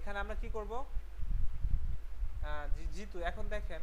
এখানে আমরা কি করব, জিতু এখন দেখেন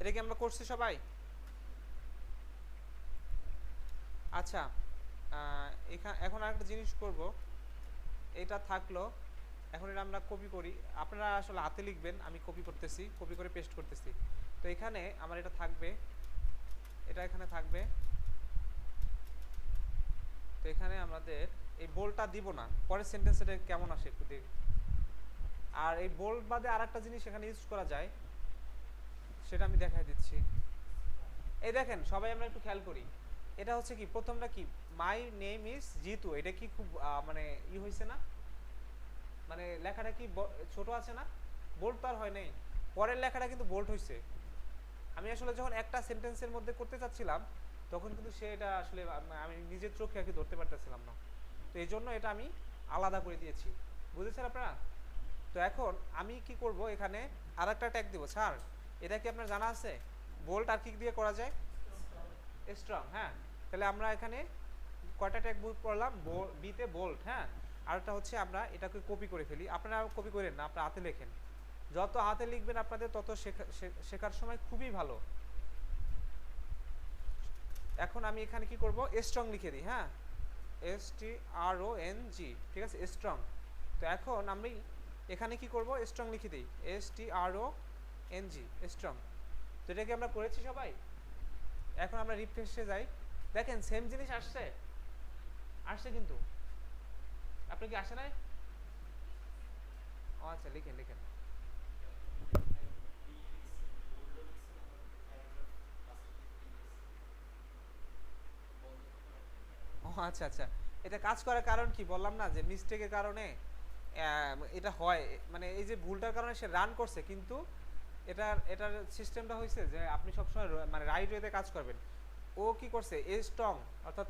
এটা কি আমরা করছি সবাই? আচ্ছা, এখন আরেকটা জিনিস করব, এটা থাকলো। এখন এটা আমরা কপি করি, আপনারা আসলে হাতে লিখবেন, আমি কপি করতেছি, কপি করে পেস্ট করতেছি। তো এখানে আমার এটা থাকবে, এটা এখানে থাকবে। তো এখানে আমাদের এই বোল্টটা দিব না, পরের সেন্টেন্সে কেমন আসে একটু দেখি। আর এই বোল্ট বাদে আর একটা জিনিস এখানে ইউজ করা যায়, সেটা আমি দেখাই দিচ্ছি। এই দেখেন সবাই আমরা একটু খেয়াল করি, এটা হচ্ছে কি প্রথমটা কি, মাই নেম ইজ জিতু, এটা কি খুব মানে হয়েছে না, মানে লেখাটা কি ছোট আছে না, বোল্ড তো আর হয় নাই, পরের লেখাটা কিন্তু বোল্ড হয়েছে। আমি আসলে যখন একটা সেন্টেন্সের মধ্যে করতে চাচ্ছিলাম তখন কিন্তু সে এটা আসলে আমি নিজের চোখে আর কি ধরতে পারতেছিলাম না, তো এই জন্য এটা আমি আলাদা করে দিয়েছি, বুঝেছেন আপনারা? তো এখন আমি কি করব, এখানে আর একটা ট্যাগ দিব। স্যার এটা কি আপনার জানা আছে বোল্ড আর কি দিয়ে করা যায়? স্ট্রং, হ্যাঁ। তাহলে আমরা এখানে কয়টা ট্যাগ বুক করলাম, বিতে বোল্ড, হ্যাঁ। আরেকটা হচ্ছে আমরা এটাকে কপি করে ফেলি, আপনারা কপি করেন না, আপনারা হাতে লেখেন, যত হাতে লিখবেন আপনাদের তত শেখার সময় খুবই ভালো। এখন আমি এখানে কি করব, স্ট্রং লিখে দিই, হ্যাঁ, STRONG, ঠিক আছে, স্ট্রং। তো এখন আমি এখানে কি করব, স্ট্রং লিখে দিই, STRONG, স্ট্রং। তো এটা কি আমরা করেছি সবাই? এখন আমরা রিফ্রেশে যাই, দেখেন সেম জিনিস আসছে, আসছে কিন্তু, আপনি কি আসে নাই? ও আচ্ছা, লিখেন লিখেন। ও আচ্ছা আচ্ছা, এটা কাজ করার কারণ কি বললাম না, যে মিস্টেকের কারণে এটা হয়, মানে এই যে ভুলটার কারণে সে রান করছে, কিন্তু এটার সিস্টেমটা হয়েছে যে আপনি সবসময় মানে রাইট ওয়েতে কাজ করবেন। ও কি করছে, এ স্ট্রং, অর্থাৎ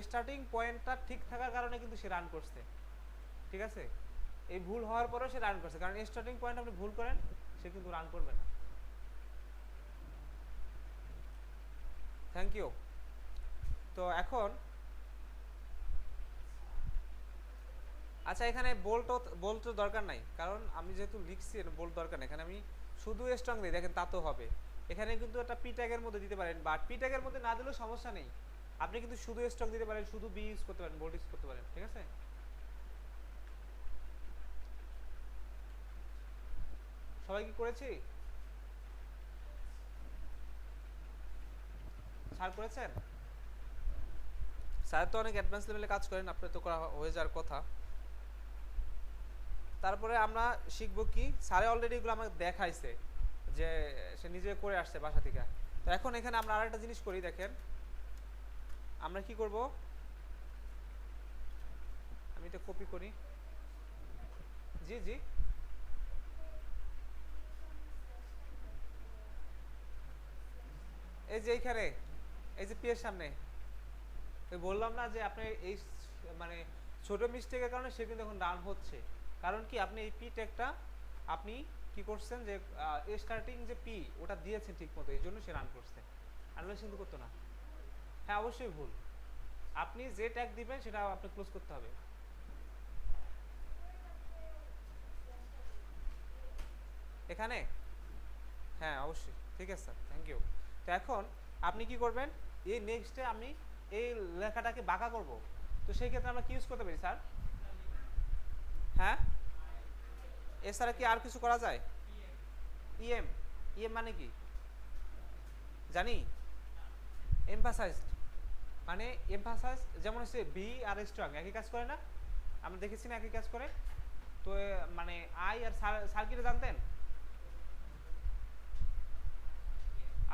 স্টার্টিং পয়েন্টটা ঠিক থাকার কারণে কিন্তু সে রান করছে, ঠিক আছে। এই ভুল হওয়ার পরেও সে রান করছে, কারণ স্টার্টিং পয়েন্ট আপনি ভুল করেন সে কিন্তু রান করবে না। Thank you. তো এখন আচ্ছা, এখানে বোল্ট দরকার নাই, কারণ আমি যেহেতু লিখছি বোল্ট দরকার নেই, এখানে আমি শুধু স্ট্রং দিই, দেখেন তা তো হবে। এখানে কিন্তু একটা পি ট্যাগের মধ্যে দিতে পারেন, বা পি ট্যাগের মধ্যে না দিলেও সমস্যা নেই, আপনি কিন্তু শুধু স্ট্রং দিতে পারেন, শুধু বি ইউজ করতে পারেন, বোল্ট ইউজ করতে পারেন, ঠিক আছে। সবাই কি করেছি? স্যার করেছেন? স্যার তো অনেক অ্যাডভান্স লেভেলে কাজ করেন, আপনার তো করা হয়ে যাওয়ার কথা। তারপরে আমরা শিখবো কি, স্যারে অলরেডি এগুলো আমাকে দেখাইছে, যে সে নিজে করে আসছে বাসা থেকে। তো এখন এখানে আমরা আরেকটা জিনিস করি, দেখেন আমরা কি করব, আমি এটা কপি করি, জি জি, এই যে এইখানে, এই যে পি এর সামনে, ওই বললাম না যে আপনি এই মানে ছোট মিস্টেকের কারণে সে কিন্তু এখন রান হচ্ছে, কারণ কি আপনি এই পি ট্যাগটা আপনি কি করছেন, যে স্টার্টিং যে পি ওটা দিয়েছেন ঠিক মতো, এই জন্য সে রান করছে, আনলেস কিন্তু করতো না। হ্যাঁ অবশ্যই ভুল, আপনি যে ট্যাগ দিবেন সেটা আপনি ক্লোজ করতে হবে। এখানে হ্যাঁ অবশ্যই, ঠিক আছে স্যার, থ্যাংক ইউ। তো এখন আপনি কি করবেন, এই নেক্সটে আমি এই লেখাটাকে বাঁকা করব, তো সেই ক্ষেত্রে আমরা কি ইউজ করতে পারি স্যার? হ্যাঁ, এছাড়া কি আর কিছু করা যায়? ইএম, ইএম মানে কি জানি, এমফাসাইজড, মানে এমফাসাইজ যেমন হচ্ছে বি আর স্ট্রং একই কাজ করে না, আমরা দেখেছি না একই কাজ করে। তো মানে আই আর স্যার, স্যার কি জানতেন?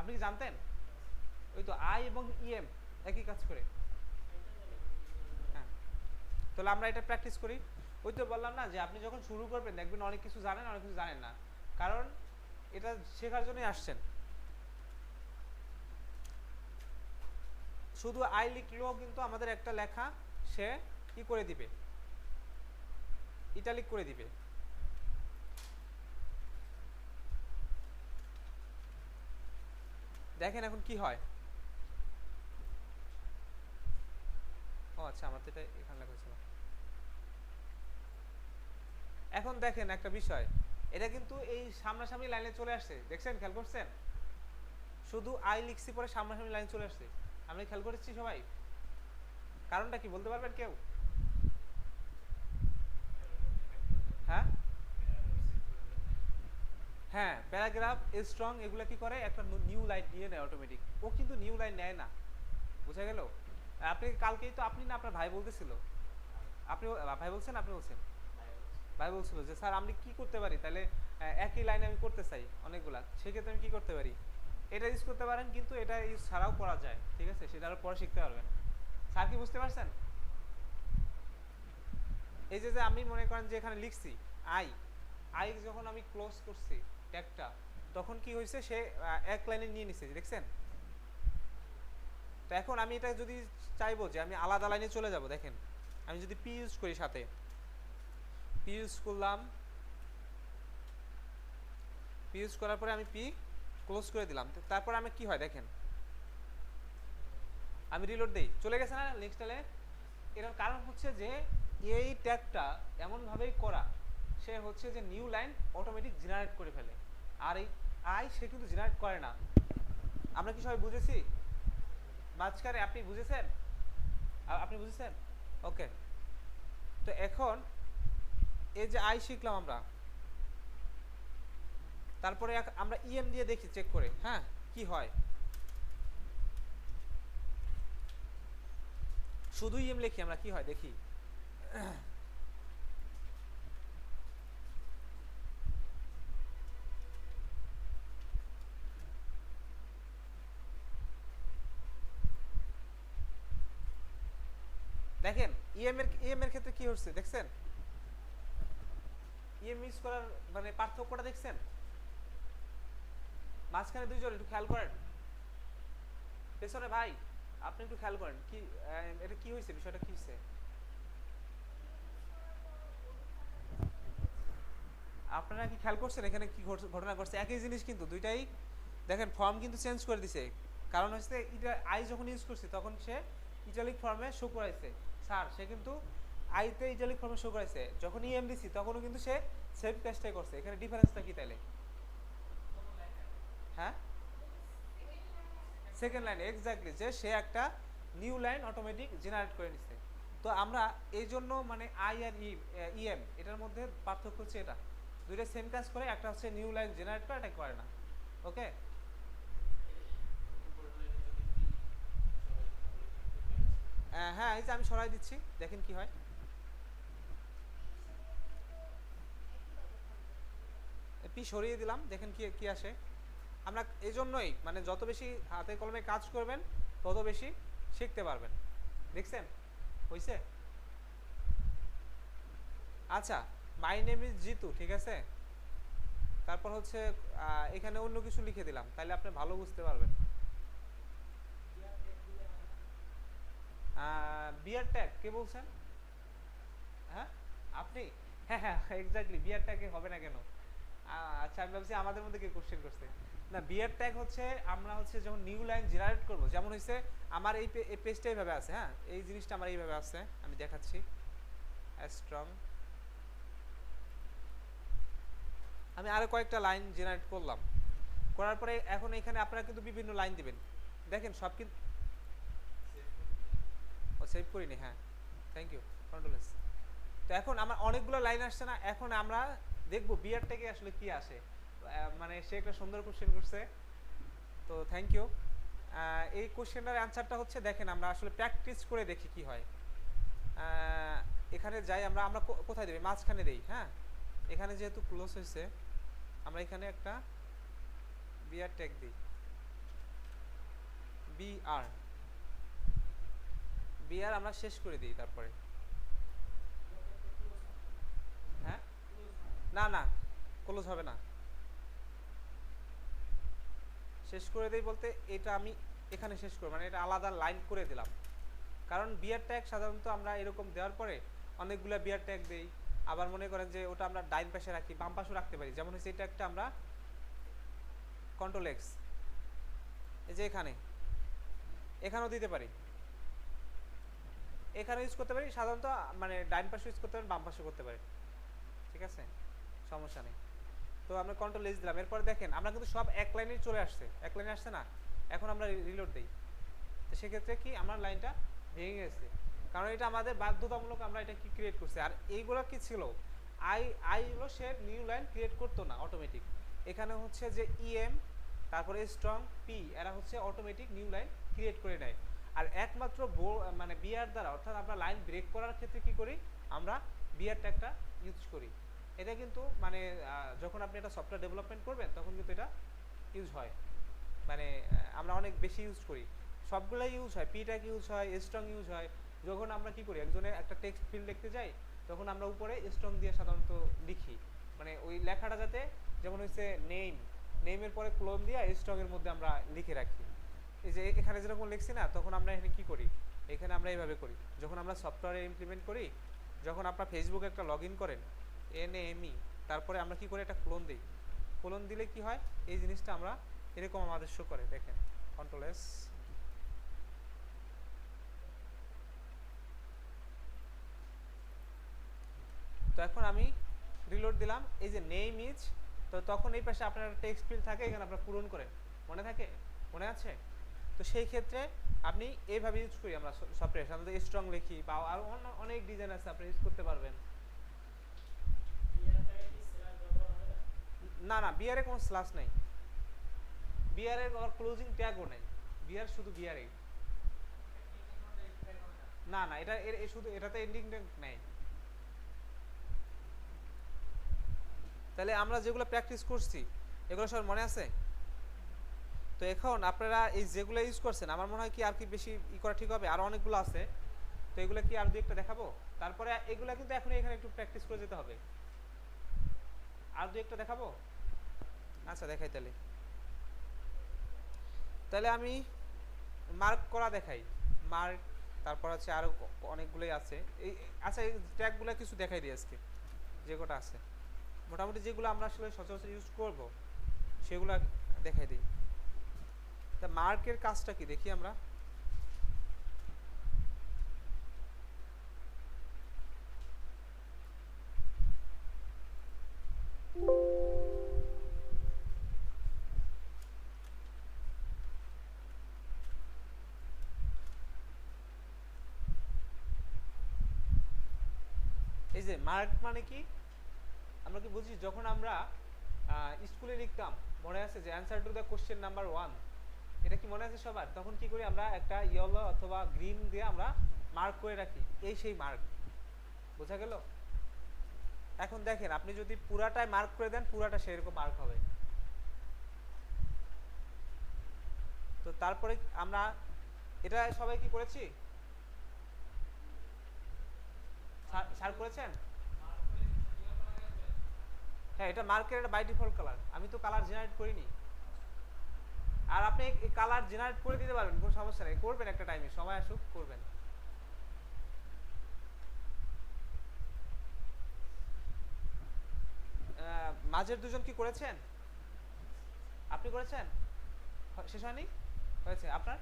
আপনি কি জানতেন? ওই তো আই এবং ইএম একই কাজ করে। হ্যাঁ, তাহলে আমরা এটা প্র্যাকটিস করি। ওই তো বললাম না যে আপনি যখন শুরু করবেন দেখবেন অনেক কিছু জানেন, অনেক কিছু জানেন না, কারণ এটা শেখার জন্যই আসছেন। শুধু আই লিখলেও কিন্তু আমাদের একটা লেখা সে কি করে দিবে, ইটালিক করে দিবে। দেখেন এখন কি হয়। ও আচ্ছা, আমার তো এটা এখানে লেখা ছিল। এখন দেখেন একটা বিষয়, এটা কিন্তু এই সামনাসামনি লাইনে চলে আসছে, দেখছেন, খেয়াল করছেন? শুধু আই লিখছি পরে সামনাসামনি লাইন চলে আসছে, আমরা খেয়াল করেছি সবাই। কারণটা কি বলতে পারবেন কেউ? হ্যাঁ হ্যাঁ, প্যারাগ্রাফ স্ট্রং এগুলো কি করে, একটা নিউ লাইন নিয়ে নেয় অটোমেটিক। ও কিন্তু নিউ লাইন নেয় না, বুঝা গেল? আপনি কালকেই তো, আপনি না আপনার ভাই বলতেছিল, আপনি ভাই বলছেন, আপনি বলছেন ভাই বলছিল যে স্যার আমি কি করতে পারি তাহলে, একই লাইনে আমি করতে চাই অনেকগুলা, সেক্ষেত্রে আমি কি করতে পারি? এটা ইউজ করতে পারেন, কিন্তু এটা ইউজ ছাড়াও করা যায়, ঠিক আছে? সেটা আরো পরে শিখতে পারবেন। স্যার কি বুঝতে পারছেন? এই যে যে আমি মনে করেন যে এখানে লিখছি আই, আই যখন আমি ক্লোজ করছি ট্যাগটা, তখন কি হয়েছে, সে এক লাইনে নিয়ে নিছে, দেখছেন? তো এখন আমি এটা যদি চাইবো যে আমি আলাদা লাইনে চলে যাব, দেখেন আমি যদি পি ইউজ করি, সাথে পি ইউজ করলাম, পি ইউজ করার পরে আমি পি ক্লোজ করে দিলাম, তারপর আমি কি হয় দেখেন, আমি রিলোড দেই, চলে গেছে না নেক্সট লাইনে? এটার কারণ হচ্ছে যে এই ট্যাগটা এমনভাবেই করা, সে হচ্ছে যে নিউ লাইন অটোমেটিক জেনারেট করে ফেলে, আর এই আই সে কিন্তু জেনারেট করে না। আমরা কি সবাই বুঝেছি? মাঝখানে আপনি বুঝেছেন? আপনি বুঝেছেন? ওকে। তো এখন এই যে আই শিখলাম আমরা, তারপরে আমরা ইএম দিয়ে দেখি, চেক করে, হ্যাঁ কি হয়। শুধু ইএম লিখি আমরা, কি হয় দেখি। দেখেন ইএম এর ক্ষেত্রে কি হচ্ছে দেখছেন? ইএম ইউজ করার মানে পার্থক্যটা দেখছেন? মাঝখানে দুইজন একটু খেয়াল করেন, পেছনে ভাই আপনি একটু খেয়াল করেন, কি এটা কি হয়েছে, বিষয়টা কি হয়েছে? আপনারা কি খেয়াল করছেন এখানে কি ঘটনা ঘটছে? একই জিনিস কিন্তু দুইটাই, দেখেন ফর্ম কিন্তু চেঞ্জ করে দিছে। কারণ হচ্ছে এটা আই যখন ইউজ করছে তখন সে ইটালিক ফর্মে শো করাইছে, স্যার সে কিন্তু আইতে ইটালিক ফর্মে শো করাইছে, যখন ইএম দিছি তখনও কিন্তু সে সেভ কাজটাই করছে। এখানে ডিফারেন্সটা কি তাইলে? হ্যাঁ, সেকেন্ড লাইন এক্স্যাক্টলি, যে সে একটা নিউ লাইন অটোমেটিক জেনারেট করে নিচ্ছে। তো আমরা এই জন্য মানে আই আর ইএম এটার মধ্যে পার্থক্য হচ্ছে এটা, দুইটা সেম কাজ করে, একটা হচ্ছে নিউ লাইন জেনারেট করে, এটা করে না। ওকে, হ্যাঁ এই যে আমি সরাই দিচ্ছি, দেখেন কি হয়। পি সরিয়ে দিলাম, দেখেন কি কি আসে। আমরা এই জন্যই মানে যত বেশি হাতে কলমে কাজ করবেন তত বেশি শিখতে পারবেন, দেখছেন? হইছে? আচ্ছা, মাই নেম ইজ জিতু, ঠিক আছে? তারপর হচ্ছে এখানে অন্য কিছু লিখে দিলাম, তাহলে আপনি ভালো বুঝতে পারবেন। বিয়ার ট্যাগ কে বলছেন? হ্যাঁ আপনি? হ্যাঁ হ্যাঁ এক্স্যাক্টলি, বিয়ার ট্যাগে হবে না কেন? আচ্ছা, আমি ভাবছি আমাদের মধ্যে কে কোশ্চেন করছে। না, বিয়ার ট্যাগ হচ্ছে আমরা হচ্ছে যখন নিউ লাইন জেনারেট করব, যেমন হচ্ছে আমার এই পেজটা এইভাবে আছে, হ্যাঁ এই জিনিসটা আমার এইভাবে আছে, আমি দেখাচ্ছি। স্ট্রং, আমি আরো কয়েকটা লাইন জেনারেট করলাম, করার পরে এখন এখানে আপনারা কিন্তু বিভিন্ন লাইন দিবেন, দেখেন সব কিন্তু সেভ করিনি, হ্যাঁ থ্যাংক ইউ, কন্ট্রোল এস। তো এখন আমার অনেকগুলো লাইন আসছে না, এখন আমরা দেখবো বিয়ার ট্যাগে আসলে কি আসে। মানে সে একটা সুন্দর কোশ্চেন করছে, তো থ্যাংক ইউ। এই কোশ্চেনটার অ্যান্সারটা হচ্ছে, দেখেন আমরা আসলে প্র্যাকটিস করে দেখি কি হয়। এখানে যাই আমরা, আমরা কোথায় দেবে, মাঝখানে দেই, হ্যাঁ এখানে যেহেতু ক্লোজ হয়েছে আমরা এখানে একটা বিয়ার ট্যাগ দিই, বিআর বিআর আমরা শেষ করে দিই তারপরে। হ্যাঁ, না না, ক্লোজ হবে না, শেষ করে দিই বলতে এটা আমি এখানে শেষ করব, মানে এটা আলাদা লাইন করে দিলাম। কারণ বিয়ার ট্যাগ সাধারণত আমরা এরকম দেওয়ার পরে অনেকগুলো বিয়ার ট্যাগ দেই, আবার মনে করেন যে ওটা আমরা ডাইন পাশে রাখি, বাম পাশেও রাখতে পারি। যেমন হচ্ছে এটা একটা আমরা কন্ট্রোল এক্স, এই যে এখানেও দিতে পারি, এখানেও ইউজ করতে পারি সাধারণত, মানে ডাইন পাশে ইউজ করতে পারেন, বাম পাশে করতে পারি, ঠিক আছে, সমস্যা নেই। তো আমরা কন্ট্রোল এস দিলাম, এরপরে দেখেন আমরা কিন্তু সব এক লাইনেই চলে আসছে, এক লাইনে আসছে না। এখন আমরা রিলোড দিই, তো সেক্ষেত্রে কি আমার লাইনটা ভেঙে গেছে, কারণ এটা আমাদের বাধ্যতামূলক, আমরা এটা কি ক্রিয়েট করছি। আর এইগুলো কি ছিল, আই আই হলো সে নিউ লাইন ক্রিয়েট করতো না অটোমেটিক, এখানে হচ্ছে যে ইএম তারপরে স্ট্রং পি এরা হচ্ছে অটোমেটিক নিউ লাইন ক্রিয়েট করে নেয়। আর একমাত্র মানে বিআর দ্বারা, অর্থাৎ আমরা লাইন ব্রেক করার ক্ষেত্রে কি করি, আমরা বিআর ট্যাগটা ইউজ করি। এটা কিন্তু মানে যখন আপনি একটা সফটওয়্যার ডেভেলপমেন্ট করবেন তখন কিন্তু এটা ইউজ হয়, মানে আমরা অনেক বেশি ইউজ করি, সবগুলাই ইউজ হয়, পি ট্যাগ ইউজ হয়, স্ট্রং ইউজ হয়। যখন আমরা কি করি, একজনের একটা টেক্সট ফিল্ড লিখতে যাই, তখন আমরা উপরে স্ট্রং দিয়ে সাধারণত লিখি, মানে ওই লেখাটা যাতে, যেমন হচ্ছে নেমের পরে ক্লোন দিয়ে স্ট্রং এর মধ্যে আমরা লিখে রাখি। এই যে এখানে যেরকম লিখছি না, তখন আমরা এখানে কি করি, এখানে আমরা এইভাবে করি। যখন আমরা সফটওয়্যারে ইমপ্লিমেন্ট করি, যখন আপনার ফেসবুকে একটা লগ ইন করেন NAME, তারপরে আমরা কি করি, একটা ক্লোন দিই, ক্লোন দিলে কি হয়, এই জিনিসটা আমরা এরকম আমাদের শো করে, দেখেন কন্ট্রোল এস। তো এখন আমি রিলোড দিলাম, এই যে নেম ইজ, তো তখন এই পাশে আপনার টেক্সট ফিল্ড থাকে, এখানে আপনারা পূরণ করেন, মনে থাকে, মনে আছে? তো সেই ক্ষেত্রে আপনি এইভাবে ইউজ করি আমরা সফটওয়্যার, সাধারণত স্ট্রং লিখি, বা আরও অনেক ডিজাইন আছে আপনি ইউজ করতে পারবেন। না না, বিআরে কোনো স্ল্যাশ নেই, বিআরে আবার ক্লোজিং ট্যাগও নেই, বিআর শুধু বিআরই। না না, এটা শুধু এটাতে এন্ডিং ট্যাগ নেই। তাহলে আমরা যেগুলো প্র্যাকটিস করছি এগুলো সব মনে আছে? তো এখন আপনারা এই যেগুলো ইউজ করছেন, আমার মনে হয় কি আর কি বেশি করা ঠিক হবে, আর অনেকগুলো আছে, তো এগুলো কি আর দুই একটা দেখাবো, তারপরে এগুলো কিন্তু এখন এখানে একটু প্র্যাকটিস করে যেতে হবে। আর দুই একটা দেখাবো, আচ্ছা দেখাই তাহলে। তাহলে আমি মার্ক করা দেখাই, মার্ক, তারপর আছে আরও অনেকগুলোই আছে এই। আচ্ছা এই ট্যাগগুলো কিছু দেখাই দিই আজকে, যে কটা আছে মোটামুটি, যেগুলো আমরা আসলে সচরাচর ইউজ করব সেগুলো দেখাই দিই। তা মার্কের কাজটা কি দেখি আমরা। এই যে মার্ক মানে কি, আমরা কি বুঝি, যখন আমরা স্কুলে লিখতাম, মনে আছে যে answer to the question number 1, এটা কি মনে আছে সবার? তখন কি করি আমরা, একটা ইয়েলো অথবা গ্রিন দিয়ে আমরা মার্ক করে রাখি, এই সেই মার্ক, বোঝা গেল? এখন দেখেন আপনি যদি পুরাটাই মার্ক করে দেন, পুরাটা সেরকম মার্ক হবে। তো তারপরে আমরা এটা সবাই কি করেছি, স্যার করেছেন? হ্যাঁ, এটা মার্কের একটা বাই ডিফল্ট কালার, আমি তো কালার জেনারেট করিনি। আর আপনি কালার জেনারেট করে দিতে পারবেন, কোনো সমস্যা নেই, করবেন একটা টাইমে, সময় আসুক করবেন। মাঝের দুজন কি করেছেন? আপনি করেছেন? শেষ হয়নি? হয়েছে আপনার?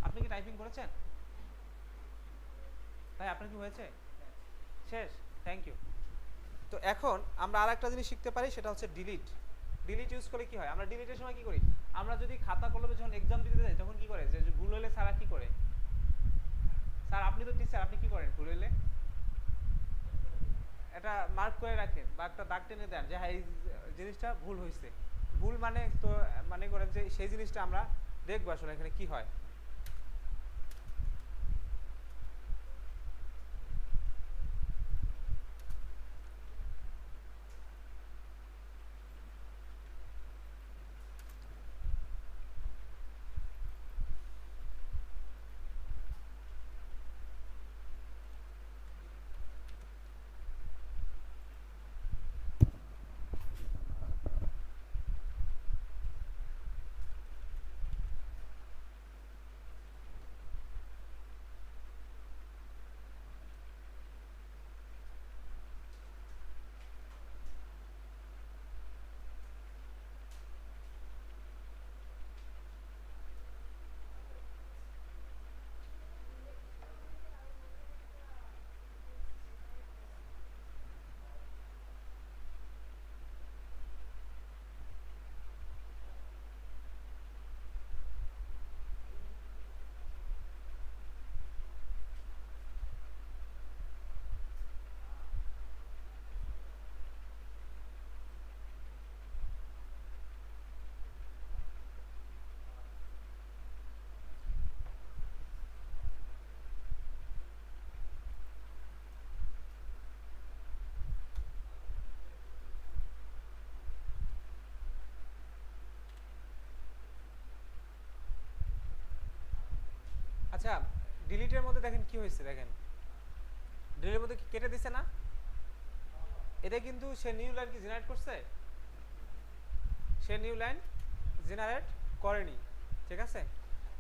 আপনি কি টাইপিং করেছেন ভাই? আপনার কি হয়েছে? শেষ, থ্যাংক ইউ। তো এখন আমরা আর একটা জিনিস শিখতে পারি, সেটা হচ্ছে ডিলিট। ডিলিট ইউজ করে কি হয়, আমরা ডিলিটের সময় কি করি, আমরা যদি খাতা কলমে যখন এক্সাম দিতে যাই তখন কি করে, যে ভুল হলে স্যার কি করে, স্যার আপনি তো টিচার, আপনি কি করেন ভুল হলে? এটা মার্ক করে রাখেন বা একটা দাগ টেনে দেন যে হ্যাঁ এই জিনিসটা ভুল হয়েছে। ভুল মানে তো মানে করেন যে সেই জিনিসটা আমরা দেখবো আসলে এখানে কি হয়। আচ্ছা, ডিলিটের মধ্যে দেখেন কি হয়েছে, দেখেন ডিলিটের মধ্যে কি কেটে দিছে না, এটা কিন্তু সে নিউ লাইন কি জেনারেট করছে, সে নিউ লাইন জেনারেট করেনি, ঠিক আছে।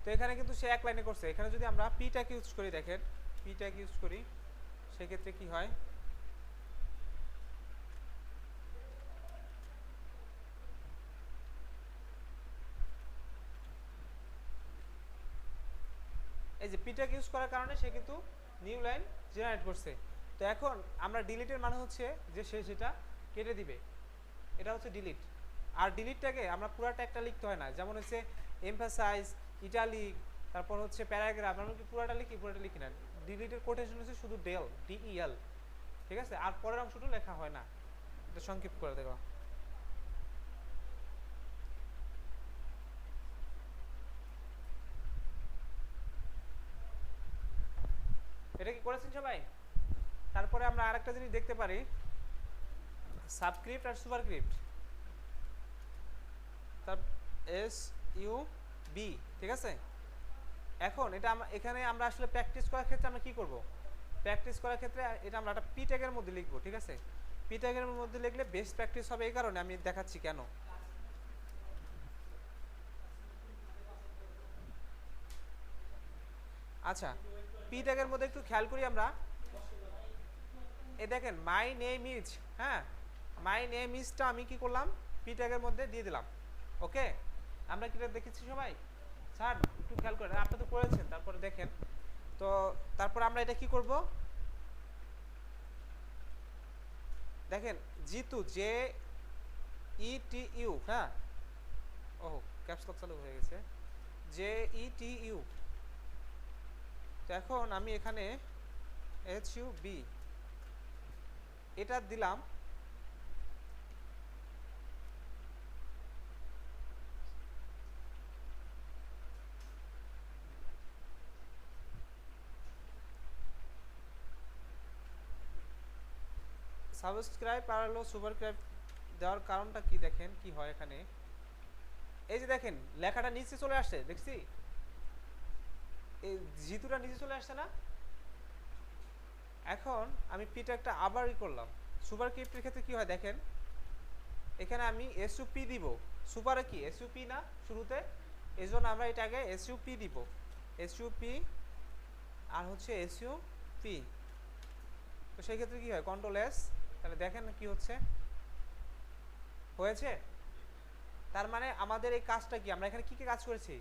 তো এখানে কিন্তু সে এক লাইনে করছে। এখানে যদি আমরা পি ট্যাগ ইউজ করি, দেখেন পি ট্যাগ ইউজ করি, সেক্ষেত্রে কি হয়, এই যে পি ট্যাগ ইউজ করার কারণে সে কিন্তু নিউ লাইন জেনারেট করছে। তো এখন আমরা ডিলিটের মানে হচ্ছে যে সে সেটা কেটে দিবে, এটা হচ্ছে ডিলিট। আর ডিলিট ট্যাগে আমরা পুরো ট্যাগটা লিখতে হয় না, যেমন হচ্ছে এমফাসাইজ, ইটালিক, তারপর হচ্ছে প্যারাগ্রাফ, আমরা কি পুরোটা লিখি, পুরোটা লিখি না। ডিলিটের কোটেশন হচ্ছে শুধু ডেল, ডিইএল, ঠিক আছে, আর পরের অংশটা লেখা হয় না, এটা সংক্ষিপ্ত করে দেওয়া। এটা কি করেছেন সবাই? তারপরে আমরা আরেকটা জিনিস দেখতে পারি, সাবস্ক্রিপ্ট আর সুপারস্ক্রিপ্ট, তার এস ইউ বি, ঠিক আছে। এখন এটা এখানে আমরা আসলে প্র্যাকটিস করার ক্ষেত্রে আমরা কি করব, প্র্যাকটিস করার ক্ষেত্রে এটা আমরা একটা পি ট্যাগের মধ্যে লিখব, ঠিক আছে। পি ট্যাগের মধ্যে লিখলে বেস্ট প্র্যাকটিস হবে, এই কারণে আমি দেখাচ্ছি কেন। আচ্ছা, পি ট্যাগের মধ্যে একটু খেয়াল করি আমরা, এই দেখেন মাই নেম ইজ, হ্যাঁ মাই নেম ইজটা আমি কি করলাম, পি ট্যাগের মধ্যে দিয়ে দিলাম, ওকে। আমরা কি দেখেছি সবাই, স্যার একটু খেয়াল করেন, আপনি তো করেছেন, তারপরে দেখেন। তো তারপর আমরা এটা কি করব, দেখেন Jitu, J E T U, হ্যাঁ ও ক্যাপস লক চালু হয়ে গেছে, জে ই টি ইউ। তো এখন আমি এখানে এইচ ইউ বি এটা দিলাম, সাবস্ক্রাইব আর হলো সুপারস্ক্রাইব দেওয়ার কারণটা কি, দেখেন কি হয় এখানে, এই যে দেখেন লেখাটা নিচে চলে আসছে, দেখছি এই জিতুটা নিচে চলে আসছে না। এখন আমি পিটা একটা আবারই করলাম, সুপার ক্রিপ্টের ক্ষেত্রে কি হয় দেখেন, এখানে আমি এসইউপি দিব, সুপারে কি এসইউপি না শুরুতে, এই জন্য আমরা এটাকে এসইউপি দিব, এসইউপি আর হচ্ছে এসইউপি। তো সেই ক্ষেত্রে কি হয়, কন্ট্রোল এস, তাহলে দেখেন কি হচ্ছে, হয়েছে। তার মানে আমাদের এই কাজটা কি, আমরা এখানে কি কি কাজ করেছি,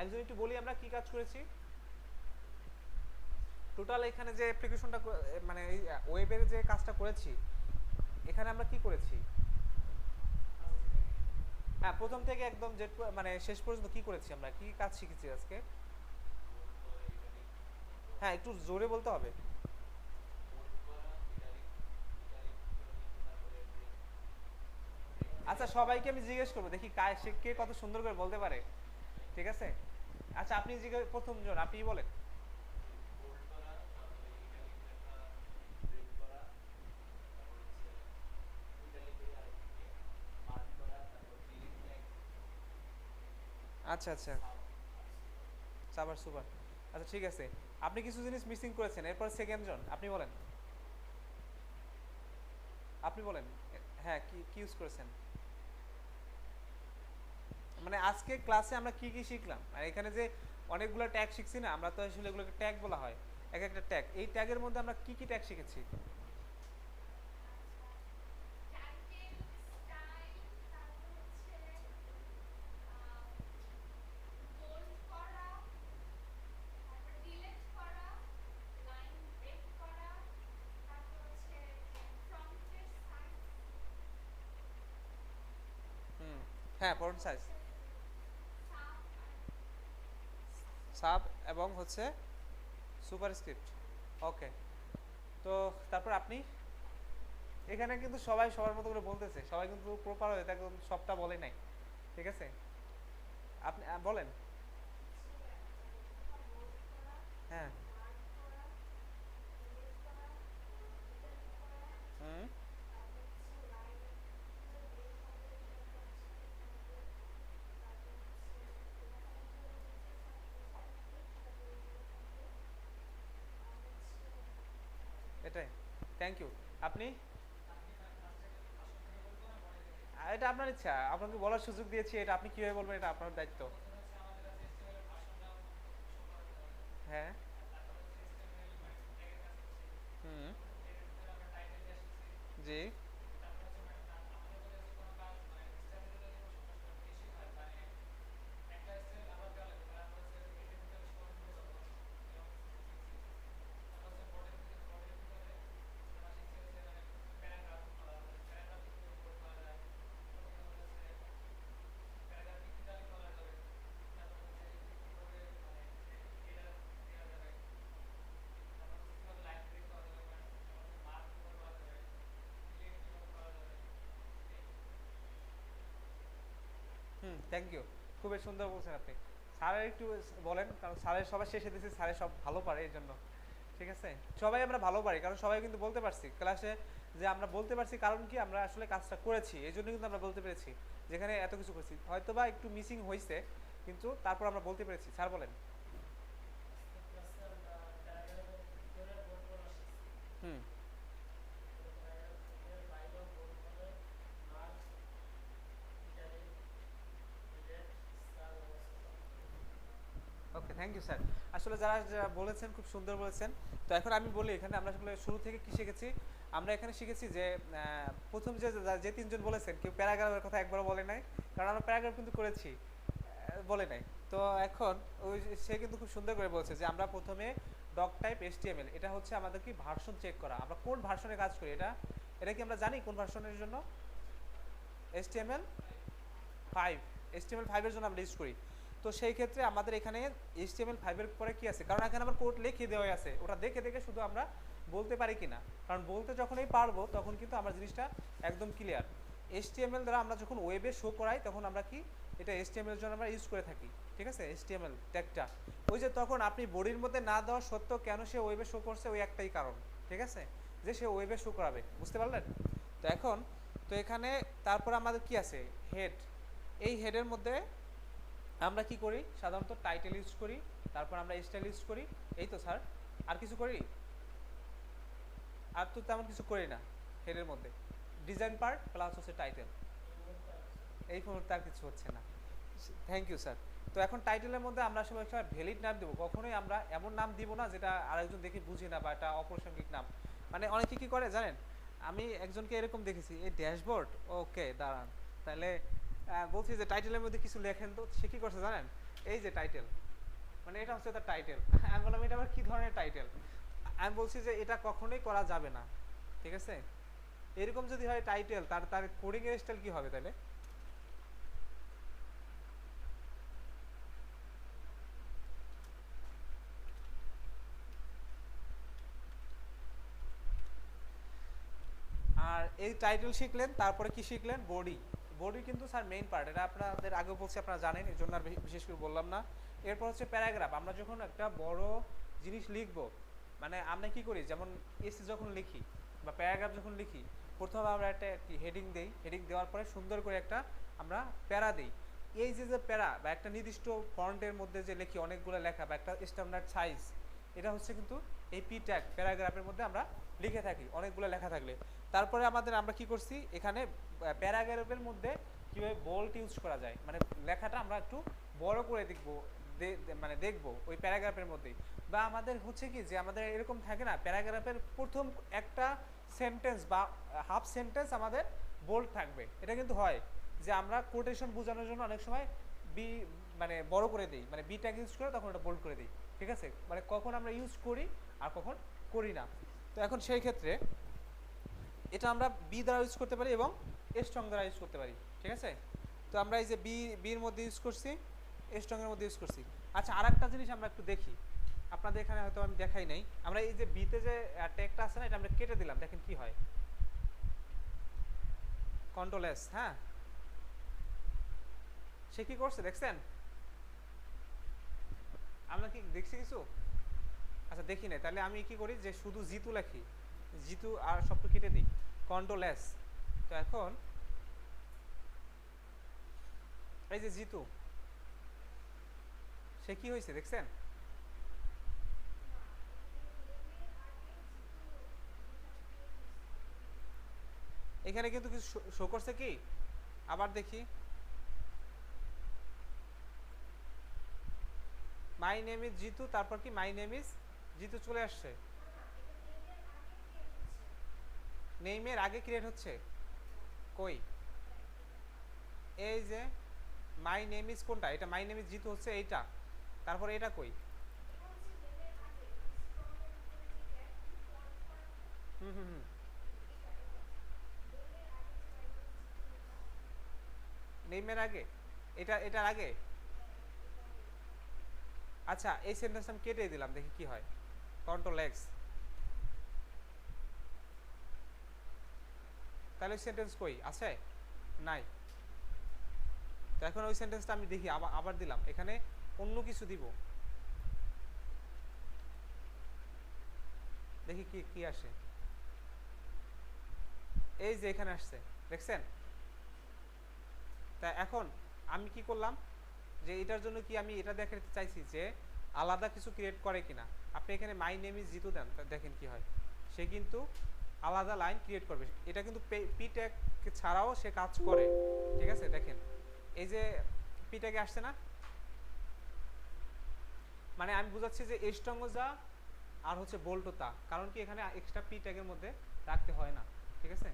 একজন একটু বলি আমরা কি কাজ করেছি। টোটাল এখানে যে অ্যাপ্লিকেশনটা মানে এই ওয়েবের যে কাজটা করেছি, এখানে আমরা কি করেছি, হ্যাঁ প্রথম থেকে একদম যে মানে শেষ পর্যন্ত কি করেছি, আমরা কি কাজ শিখেছি আজকে, হ্যাঁ একটু জোরে বলতে হবে। আচ্ছা সবাইকে আমি জিজ্ঞেস করবো, দেখি সে কে কত সুন্দর করে বলতে পারে, ঠিক আছে। আচ্ছা আপনি জিজ্ঞেস, প্রথম জন আপনি বলেন। আচ্ছা আচ্ছা, সাবার সুপার, আচ্ছা ঠিক আছে। আপনি কিছু জিনিস মিসিং করেছেন, এরপর সেকেন্ড জন আপনি বলেন, আপনি বলেন, হ্যাঁ কি কি ইউজ করেছেন, মানে আজকে ক্লাসে আমরা কি কি শিখলাম, আর এখানে যে অনেকগুলো ট্যাগ শিখছি না, আমরা তো আসলে এগুলোকে ট্যাগ বলা হয়, এক একটা ট্যাগ, এই ট্যাগের মধ্যে আমরা কি কি ট্যাগ শিখেছি। হুম, হ্যাঁ ফন্ট সাইজ, সাব এবং হচ্ছে সুপারস্ক্রিপ্ট, ওকে। তো তারপর আপনি, এখানে কিন্তু সবাই সবার মতো করে বলতেছে, সবাই কিন্তু প্রপার হয়ে একদম সবটা বলে নাই, ঠিক আছে। আপনি বলেন, হ্যাঁ হুম থ্যাংক ইউ। আপনি? এটা আপনার ইচ্ছা, আপনাকে বলার সুযোগ দিয়েছি, এটা আপনি কিভাবে বলবেন এটা আপনার দায়িত্ব। হ্যাঁ। হুম। জি। হুম, থ্যাংক ইউ। খুবই সুন্দর বলছেন আপনি। স্যারের একটু বলেন, কারণ স্যারের সবার শেষে দিয়েছি, স্যারের সব ভালো পারে এই জন্য। ঠিক আছে, সবাই আমরা ভালো পারি কারণ সবাই কিন্তু বলতে পারছি ক্লাসে, যে আমরা বলতে পারছি কারণ কি আমরা আসলে কাজটা করেছি, এই জন্য কিন্তু আমরা বলতে পেরেছি। যেখানে এত কিছু করছি হয়তো বা একটু মিসিং হয়েছে, কিন্তু তারপর আমরা বলতে পেরেছি। স্যার বলেন। হুম। ওকে, থ্যাংক ইউ স্যার। আসলে যারা যারা বলেছেন খুব সুন্দর বলেছেন। তো এখন আমি বলি, এখানে আমরা আসলে শুরু থেকে কি শিখেছি। আমরা এখানে শিখেছি যে প্রথম যে যে তিনজন বলেছেন, কেউ প্যারাগ্রাফের কথা একবারও বলে নাই, কারণ আমরা প্যারাগ্রাফ কিন্তু করেছি, বলে নাই। তো এখন ওই সে কিন্তু খুব সুন্দর করে বলছে যে আমরা প্রথমে ডক টাইপ HTML, এটা হচ্ছে আমাদের কি ভার্সন চেক করা, আমরা কোন ভার্সনে কাজ করি, এটা এটা কি আমরা জানি কোন ভার্সনের জন্য? HTML5, HTML5 এর জন্য আমরা ইউজ করি। তো সেই ক্ষেত্রে আমাদের এখানে HTML5 এর পরে কি আছে, কারণ এখানে আমার কোড লিখে দেওয়া আছে, ওটা দেখে দেখে শুধু আমরা বলতে পারি কিনা, কারণ বলতে যখনই পারবো তখন কিন্তু আমার জিনিসটা একদম ক্লিয়ার। HTML দ্বারা আমরা যখন ওয়েবে শো করাই তখন আমরা কি এটা HTML এর জন্য আমরা ইউজ করে থাকি। ঠিক আছে, HTML ট্যাগটা ওই যে তখন আপনি বডির মধ্যে না দেওয়া সত্ত্বেও কেন সে ওয়েবে শো করছে, ওই একটাই কারণ। ঠিক আছে, যে সে ওয়েবে শো করাবে, বুঝতে পারলেন? তো এখন তো এখানে তারপর আমাদের কি আছে, হেড। এই হেডের মধ্যে আমরা কি করি, সাধারণত টাইটেল ইউজ করি, তারপর আমরা স্টাইল ইউজ করি। এই তো স্যার, আর কিছু করি? আর তো তেমন কিছু করি না হেডের মধ্যে। ডিজাইন পার্ট প্লাস হচ্ছে টাইটেল, এই মুহূর্তে আর কিছু হচ্ছে না। Thank you sir. তো এখন টাইটেলের মধ্যে আমরা আসলে একটা ভ্যালিড নাম দেবো, কখনোই আমরা এমন নাম দিব না যেটা আরেকজন দেখে বুঝি না, বা এটা অপ্রাসঙ্গিক নাম। মানে অনেকে কি করে জানেন, আমি একজনকে এরকম দেখেছি, এই ড্যাশবোর্ড, ওকে দাঁড়ান, তাহলে বলছি যে টাইটেলের মধ্যে কিছু লেখেন, তো সে কী করছে জানেন, এই যে টাইটেল, মানে এটা হচ্ছে তার টাইটেল। আমি বললাম এটা আবার কী ধরনের টাইটেল? আমি বলছি যে এটা কখনোই করা যাবে না। ঠিক আছে, এরকম যদি হয় টাইটেল, তার তার কোডিং এর স্টাইল কী হবে তাহলে? আর এই টাইটেল শিখলেন, তারপরে কি শিখলেন, বডি। বডি কিন্তু স্যার মেইন পার্ট, এটা আপনাদের আগেও বলছি, আপনারা জানেন, এই জন্য আর বিশেষ করে বললাম না। এরপর হচ্ছে প্যারাগ্রাফ। আমরা যখন একটা বড় জিনিস লিখব, মানে আমরা কি করি, যেমন এসি যখন লিখি বা প্যারাগ্রাফ যখন লিখি, প্রথমে আমরা একটা হেডিং দেই, হেডিং দেওয়ার পরে সুন্দর করে একটা আমরা প্যারা দিই। এই যে যে প্যারা বা একটা নির্দিষ্ট ফন্টের মধ্যে যে লিখি অনেকগুলো লেখা বা একটা স্ট্যান্ডার্ড সাইজ, এটা হচ্ছে কিন্তু এই পি ট্যাগ প্যারাগ্রাফের মধ্যে আমরা লিখে থাকি অনেকগুলো লেখা থাকলে। তারপরে আমরা কি করছি এখানে, প্যারাগ্রাফের মধ্যে কীভাবে বোল্ড ইউজ করা যায়, মানে লেখাটা আমরা একটু বড় করে দেখবো, মানে দেখবো ওই প্যারাগ্রাফের মধ্যেই। বা আমাদের হচ্ছে কি যে আমাদের এরকম থাকে না, প্যারাগ্রাফের প্রথম একটা সেন্টেন্স বা হাফ সেন্টেন্স আমাদের বোল্ড থাকবে, এটা কিন্তু হয় যে আমরা কোটেশন বোঝানোর জন্য অনেক সময় বি মানে বড় করে দিই, মানে বি ট্যাগ ইউজ করে তখন ওটা বোল্ড করে দিই। ঠিক আছে, মানে কখন আমরা ইউজ করি আর কখন করি না। তো এখন সেই ক্ষেত্রে এটা আমরা বি দ্বারা ইউজ করতে পারি এবং স্ট্রং দ্বারা ইউজ করতে পারি। ঠিক আছে, তো আমরা এই যে বির মধ্যে ইউজ করছি, স্ট্রংয়ের মধ্যে ইউজ করছি। আচ্ছা, আর একটা জিনিস আমরা একটু দেখি, আপনাদের এখানে হয়তো আমি দেখাই নাই, আমরা এই যে বিতে যে ট্যাগটা আছে না, এটা আমরা কেটে দিলাম, দেখেন কি হয়, কন্ট্রোল S। হ্যাঁ, সে কি করছে দেখছেন? আমরা কি দেখছি কিছু? আচ্ছা, দেখি নাই, তাহলে আমি কি করি যে শুধু জিতু লেখি, জিতু আর সবটা কেটে দিই, কন্ট্রোল S। তো এখন এই যে জিতু, সে কি হয়েছে দেখছেন? এখানে কিন্তু কিছু শো করছে কি, আবার দেখি, মাই নেম ইজ জিতু, তারপর কি মাই নেম ইজ জিতু চলে আসছে। নেইমের আগে ক্রিয়েট হচ্ছে কই, এই যে মাই নেম ইজ কোনটা, এটা মাই নেম ইজ জিতু হচ্ছে এইটা, তারপরে এটা কই, হুম হুম হুম, নেইমের আগে, এটার আগে। আচ্ছা এই সেন্টেন্সটা আমি কেটে দিলাম, দেখি কি হয়, কন্ট্রোল এক্স, তাহলে ওই সেন্টেন্স কই আছে, নাই। তো এখন ওই সেন্টেন্সটা আমি দেখি, আবার দিলাম, এখানে অন্য কিছু দিব, দেখি কি কি আসে। এই যে এখানে আসছে, দেখছেন। তা এখন আমি কি করলাম, যে এটার জন্য কি আমি এটা দেখাতে চাইছি যে আলাদা কিছু ক্রিয়েট করে কিনা। আপনি এখানে মাই নেম ইজ জিতু দেন, দেখেন কি হয়, সে কিন্তু আলাদা লাইন ক্রিয়েট করবে। এটা কিন্তু পি ট্যাগ ছাড়াও সে কাজ করে, ঠিক আছে। দেখেন এই যে পি ট্যাগে আসছে না, মানে আমি বুঝাচ্ছি যে স্ট্রং যা আর হচ্ছে বোল্টও তা, কারণ কি এখানে এক্সট্রা পি ট্যাগের মধ্যে রাখতে হয় না, ঠিক আছে,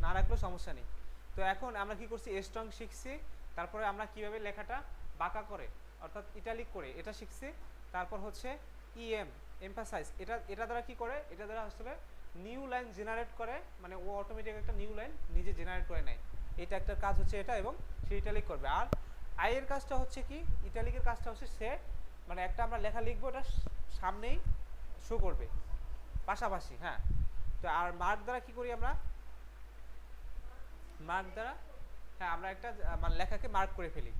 না রাখলেও সমস্যা নেই। তো এখন আমরা কি করছি, স্ট্রং শিখছি, তারপরে আমরা কিভাবে লেখাটা বাঁকা করে অর্থাৎ ইটালিক করে এটা শিখছি। তারপর হচ্ছে ইএম এমফাসাইজ, এটা দ্বারা কি করে, এটা দ্বারা আসলে নিউ লাইন জেনারেট করে, মানে ও অটোমেটিক একটা নিউ লাইন নিজে জেনারেট করে নেয়। এটা একটা কাজ হচ্ছে এটা, এবং সে ইটালিক করবে। আর আই এর কাজটা হচ্ছে কি, ইটালিকের কাজটা হচ্ছে সে মানে একটা আমরা লেখা লিখবো, এটা সামনেই শো করবে পাশাপাশি, হ্যাঁ। তো আর মার্ক দ্বারা কি করি আমরা, মার্ক দ্বারা, হ্যাঁ আমরা একটা মানে লেখাকে মার্ক করে ফেলি।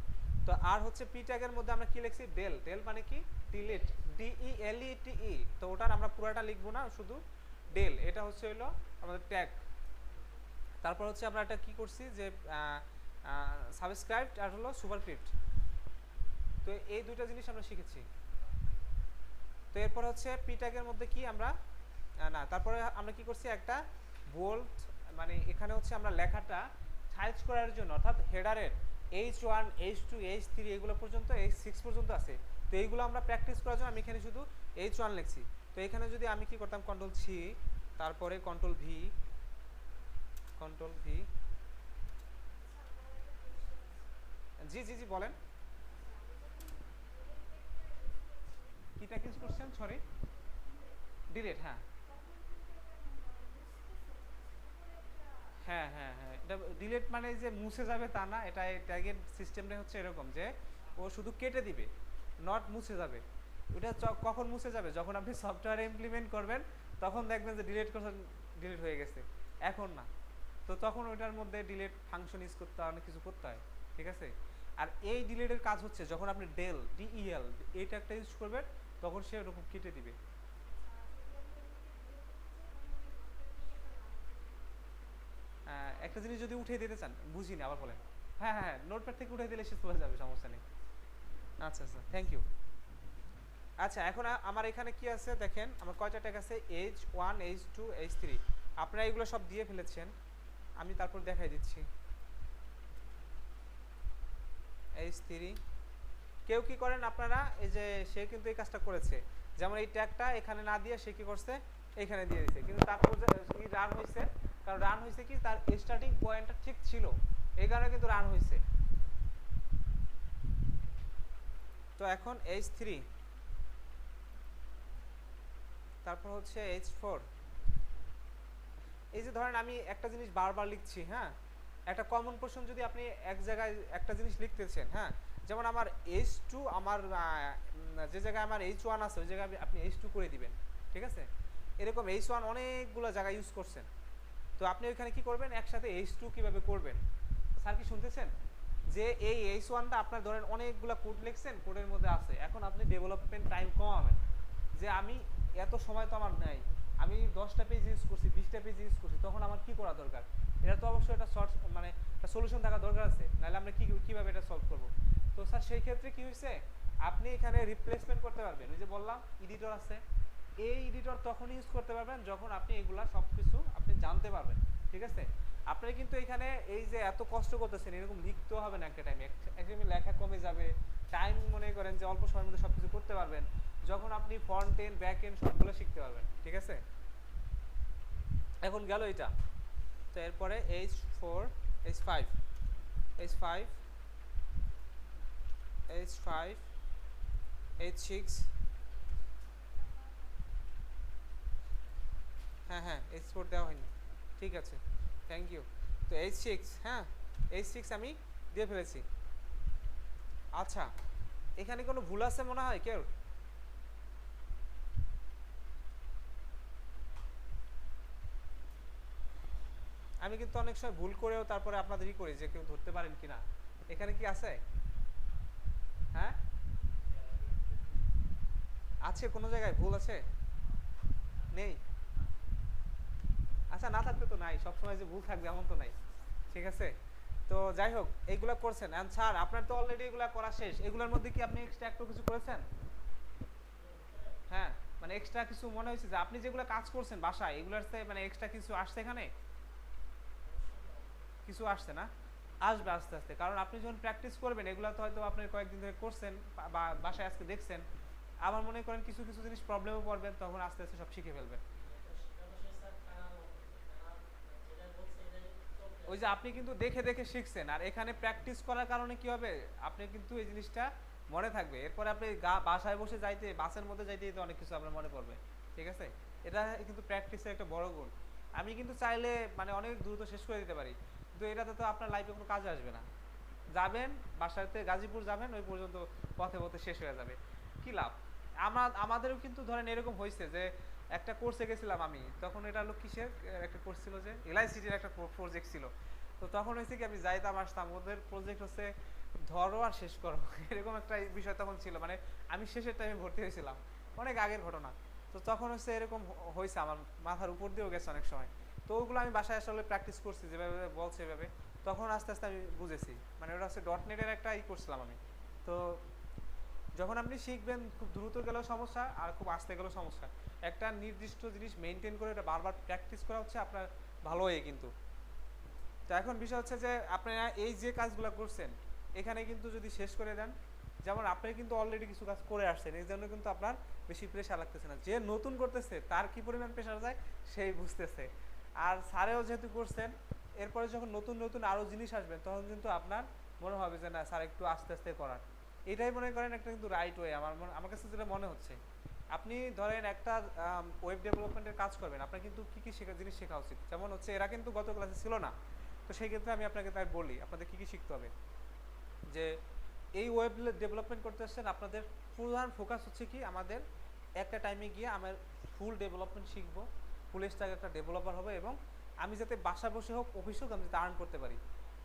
তো আর হচ্ছে পি ট্যাগের মধ্যে আমরা কি লিখছি, ডেল, ডেল মানে কি ডিলিট, DELETE, তো ওটার আমরা পুরোটা লিখবো না, শুধু ডেল, এটা হচ্ছে হলো আমাদের ট্যাগ। তারপর হচ্ছে আমরা এটা কি করছি যে সাবস্ক্রাইবড আর হলো সুপারস্ক্রিপ্ট, তো এই দুইটা জিনিস আমরা শিখেছি। তো এরপর হচ্ছে পি ট্যাগের মধ্যে কি আমরা না, তারপরে আমরা কি করছি, একটা বোল্ড, মানে এখানে হচ্ছে আমরা লেখাটা সাইজ করার জন্য, অর্থাৎ হেডারের H1 H2 H3 এগুলো পর্যন্ত H6 পর্যন্ত আছে, তো এইগুলো আমরা প্র্যাকটিস করার জন্য আমি এখানে শুধু H1 লিখছি। তো এখানে যদি আমি কি করতাম, কন্ট্রোল সি, তারপরে কন্ট্রোল ভি, কন্ট্রোল ভি, জি জি জি বলেন, কি ট্যাগ ইউজ করছেন, সরি, ডিলিট, হ্যাঁ হ্যাঁ হ্যাঁ হ্যাঁ, এটা ডিলিট মানে যে মুছে যাবে তা না, এটা ট্যাগের সিস্টেমটা হচ্ছে এরকম যে ও শুধু কেটে দিবে, নট মুছে যাবে। ওটা কখন মুছে যাবে, যখন আপনি সফটওয়্যার ইমপ্লিমেন্ট করবেন, তখন দেখবেন যে ডিলিট করছেন, ডিলিট হয়ে গেছে, এখন না। তো তখন ওইটার মধ্যে ডিলিট ফাংশন ইউজ করতে হয়, অনেক কিছু করতে হয়, ঠিক আছে। আর এই ডিলিটের কাজ হচ্ছে যখন আপনি DEL এই ট্যাগটা ইউজ করবেন, তখন সে ওরকম কেটে দিবে। একটা জিনিস যদি উঠিয়ে দিতে চান, বুঝিনি, আবার বলেন। হ্যাঁ হ্যাঁ, নোটপ্যাড থেকে উঠিয়ে দিলে সে চলে যাবে, সমস্যা নেই। আচ্ছা আচ্ছা, থ্যাংক ইউ। আচ্ছা এখন আমার এখানে কি আছে দেখেন, আমার কয়টা ট্যাগ আছে, H1 H2 H3, আপনারা এগুলো সব দিয়ে ফেলেছেন, আমি তারপর দেখাই দিচ্ছি। H3, কেউ কি করেন আপনারা, এই যে সে কিন্তু এই কাজটা করেছে, যেমন এই ট্যাগটা এখানে না দিয়ে সে কি করছে, এখানে দিয়ে দিয়েছে, কিন্তু তারপর কি রান হয়েছে, কারণ রান হয়েছে কি, তার স্টার্টিং পয়েন্টটা ঠিক ছিল, এই কারণে কিন্তু রান হয়েছে। তো এখন H3, তারপর হচ্ছে H4, এই যে ধরেন আমি একটা জিনিস বারবার লিখছি, হ্যাঁ, একটা কমন পোর্শন যদি আপনি এক জায়গায় একটা জিনিস লিখতেছেন, হ্যাঁ, যেমন আমার H2, আমার যে জায়গায় আমার H1 আছে ওই জায়গায় আপনি H2 করে দিবেন, ঠিক আছে। এরকম H1 অনেকগুলো জায়গায় ইউজ করছেন, তো আপনি ওইখানে কি করবেন, একসাথে H2 কিভাবে করবেন, স্যার কি শুনতেছেন, যে এই H1টা আপনার ধরেন অনেকগুলো কোড লিখছেন, কোডের মধ্যে আছে, এখন আপনি ডেভেলপমেন্ট টাইম কমাবেন, যে আমি এত সময় তো আমার নাই, আমি 10টা পেজ ইউজ করছি, 20টা পেজ ইউজ করছি, তখন আমার কি করা দরকার, এটা তো অবশ্যই একটা শর্ট মানে একটা সলিউশন থাকা দরকার আছে, নাহলে আমরা কিভাবে এটা সলভ করব। তো স্যার সেই ক্ষেত্রে কি হয়েছে, আপনি এখানে রিপ্লেসমেন্ট করতে পারবেন, ওই যে বললাম এডিটর আছে, এই এডিটর তখন ইউজ করতে পারবেন যখন আপনি এগুলা সব কিছু আপনি জানতে পারবেন, ঠিক আছে। আপনারা কিন্তু এখানে এই যে এত কষ্ট করতেছেন এরকম লিখতেও হবে না একটা টাইমে, একদমই লেখা কমে যাবে, টাইম মনে করেন যে অল্প সময়ের মধ্যে সবকিছু করতে পারবেন যখন আপনি ফ্রন্ট এন্ড ব্যাক এন্ড সবগুলো শিখতে পারবেন। ঠিক আছে, এখন গেল এটা। তো এরপরে H4 H5 H5 H5 H6, হ্যাঁ হ্যাঁ H4 দেওয়া হয়নি, ঠিক আছে, থ্যাংক ইউ। তো H6, হ্যাঁ H6 আমি দিয়ে ফেলেছি। আচ্ছা, এখানে কোনো ভুল আছে মনে হয় কেউ? আমি কিন্তু অনেক সময় ভুল করেও তারপরে আপনাদেরই করি যে কেউ ধরতে পারেন কিনা। এখানে কি আছে? হ্যাঁ আছে, কোনো জায়গায় ভুল আছে? নেই? আচ্ছা, না থাকলে তো নাই, সবসময় যে ভুল থাকবে এমন তো নাই। ঠিক আছে, তো যাই হোক এইগুলা করছেন। এন্ড স্যার আপনার তো অলরেডি এগুলা করা শেষ, এগুলোর মধ্যে কি আপনি এক্সট্রা একটু কিছু করেছেন? হ্যাঁ, মানে এক্সট্রা কিছু মনে হয়েছে যে আপনি যেগুলো কাজ করছেন বাসায় এগুলোর থেকে মানে এক্সট্রা কিছু আসছে এখানে? কিছু আসছে না? আসবে আস্তে আস্তে, কারণ আপনি যখন প্র্যাকটিস করবেন এগুলো তো হয়তো আপনি কয়েকদিন ধরে করছেন বা বাসায় আজকে দেখছেন, আবার মনে করেন কিছু কিছু জিনিস প্রবলেমও পড়বেন, তখন আস্তে আস্তে সব শিখে ফেলবেন। ওই যে আপনি কিন্তু দেখে দেখে শিখছেন, আর এখানে প্র্যাকটিস করার কারণে কি হবে, আপনি কিন্তু এই জিনিসটা মনে থাকবে, এরপরে আপনি বাসায় বসে যাইতে বাসের মধ্যে যাইতে তো অনেক কিছু আপনার মনে পড়বে। ঠিক আছে, এটা কিন্তু প্র্যাকটিসের একটা বড় গুণ। আমি কিন্তু চাইলে মানে অনেক দ্রুত শেষ করে দিতে পারি, কিন্তু এটাতে তো আপনার লাইফে কোনো কাজে আসবে না। যাবেন বাসাতে, গাজীপুর যাবেন, ওই পর্যন্ত পথে পথে শেষ হয়ে যাবে, কি লাভ? আমাদেরও কিন্তু ধরেন এরকম হয়েছে যে একটা কোর্সে গেছিলাম আমি, তখন এটা হলো কিসের একটা কোর্স ছিল, যে এলআইসিটির একটা প্রজেক্ট ছিল। তো তখন হয়েছে কি আমি যাইতাম আসতাম, ওদের প্রজেক্ট হচ্ছে ধরো আর শেষ করো এরকম একটা বিষয় তখন ছিল, মানে আমি শেষের টাইমে ভর্তি হয়েছিলাম, অনেক আগের ঘটনা। তো তখন হচ্ছে এরকম হয়েছে, আমার মাথার উপর দিয়েও গেছে অনেক সময়। তো ওগুলো আমি বাসায় আসলে প্র্যাকটিস করছি যেভাবে বলছে এভাবে, তখন আস্তে আস্তে আমি বুঝেছি, মানে ওটা হচ্ছে .NET-এর একটা করছিলাম আমি। তো যখন আপনি শিখবেন খুব দ্রুত গেলেও সমস্যা আর খুব আস্তে গেলেও সমস্যা, একটা নির্দিষ্ট জিনিস মেনটেন করে এটা বারবার প্র্যাকটিস করা হচ্ছে আপনার ভালো হয়ে কিন্তু। তো এখন বিষয় হচ্ছে যে আপনারা এই যে কাজগুলো করছেন এখানে কিন্তু যদি শেষ করে দেন, যেমন আপনি কিন্তু অলরেডি কিছু কাজ করে আসছেন, এই জন্য কিন্তু আপনার বেশি প্রেশার লাগতেছে না, যে নতুন করতেছে তার কি পরিমাণ প্রেশার যায় সেই বুঝতেছে। আর স্যারেও যেহেতু করছেন, এরপরে যখন নতুন নতুন আরও জিনিস আসবেন তখন কিন্তু আপনার মনে হবে যে না স্যার একটু আস্তে আস্তে করার, এটাই মনে করেন একটা কিন্তু রাইট ওয়ে। আমার কাছে যেটা মনে হচ্ছে, আপনি ধরেন একটা ওয়েব ডেভেলপমেন্টের কাজ করবেন, আপনার কিন্তু কী কী জিনিস শেখা উচিত, যেমন হচ্ছে এরা কিন্তু গত ক্লাসে ছিল না, তো সেই ক্ষেত্রে আমি আপনাকে তাই বলি আপনাদের কী কী শিখতে হবে। যে এই ওয়েব ডেভেলপমেন্ট করতে আসছেন, আপনাদের প্রধান ফোকাস হচ্ছে কি, আমাদের একটা টাইমে গিয়ে আমার ফুল ডেভেলপমেন্ট শিখবো, ফুল স্ট্যাক একটা ডেভেলপার হবে, এবং আমি যাতে বাসা বসে হোক অফিস হোক আমি যাতে আর্ন করতে পারি।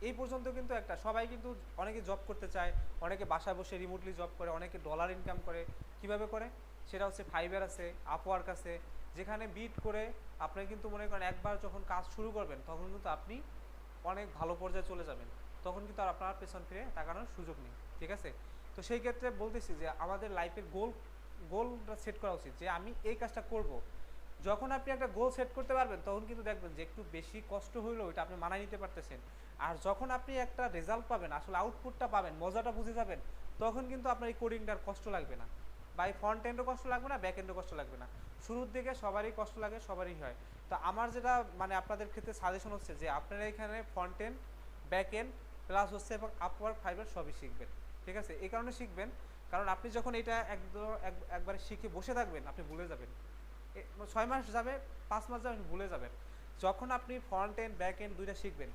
এই পর্যন্ত কিন্তু একটা সবাই কিন্তু, অনেকে জব করতে চায়, অনেকে বাসায় বসে রিমোটলি জব করে, অনেকে ডলার ইনকাম করে। কিভাবে করে সেটা হচ্ছে ফাইবার আছে, আপওয়ার্ক আছে, যেখানে বিট করে আপনি কিন্তু মনে করেন একবার যখন কাজ শুরু করবেন তখন কিন্তু আপনি অনেক ভালো পর্যায়ে চলে যাবেন, তখন কিন্তু আর আপনার পেছন ফিরে তাকানোর সুযোগ নেই। ঠিক আছে, তো সেই ক্ষেত্রে বলতেছি যে আমাদের লাইফের গোলটা সেট করা উচিত, যে আমি এই কাজটা করব। যখন আপনি একটা গোল সেট করতে পারবেন তখন কিন্তু দেখবেন যে একটু বেশি কষ্ট হইলেও এটা আপনি মানায় নিতে পারতেছেন। আর যখন আপনি একটা রেজাল্ট পাবেন, আসলে আউটপুটটা পাবেন, মজাটা বুঝে যাবেন, তখন কিন্তু আপনার এই কোডিংটার কষ্ট লাগবে না, বা এই ফ্রন্ট এন্ডও কষ্ট লাগবে না, ব্যাক এন্ডও কষ্ট লাগবে না। শুরুর দিকে সবারই কষ্ট লাগে, সবারই হয়। তো আমার যেটা মানে আপনাদের ক্ষেত্রে সাজেশন হচ্ছে যে আপনারা এখানে front end, back end plus হচ্ছে এবং আপওয়ার্ক, ফাইবার সবই শিখবেন। ঠিক আছে, এই কারণে শিখবেন কারণ আপনি যখন এটা একবারে শিখে বসে থাকবেন আপনি ভুলে যাবেন, 6 মাস যাবে, 5 মাস যাবে, ভুলে যাবেন। যখন আপনি ফ্রন্ট এন্ড ব্যাক এন্ড দুইটা শিখবেন,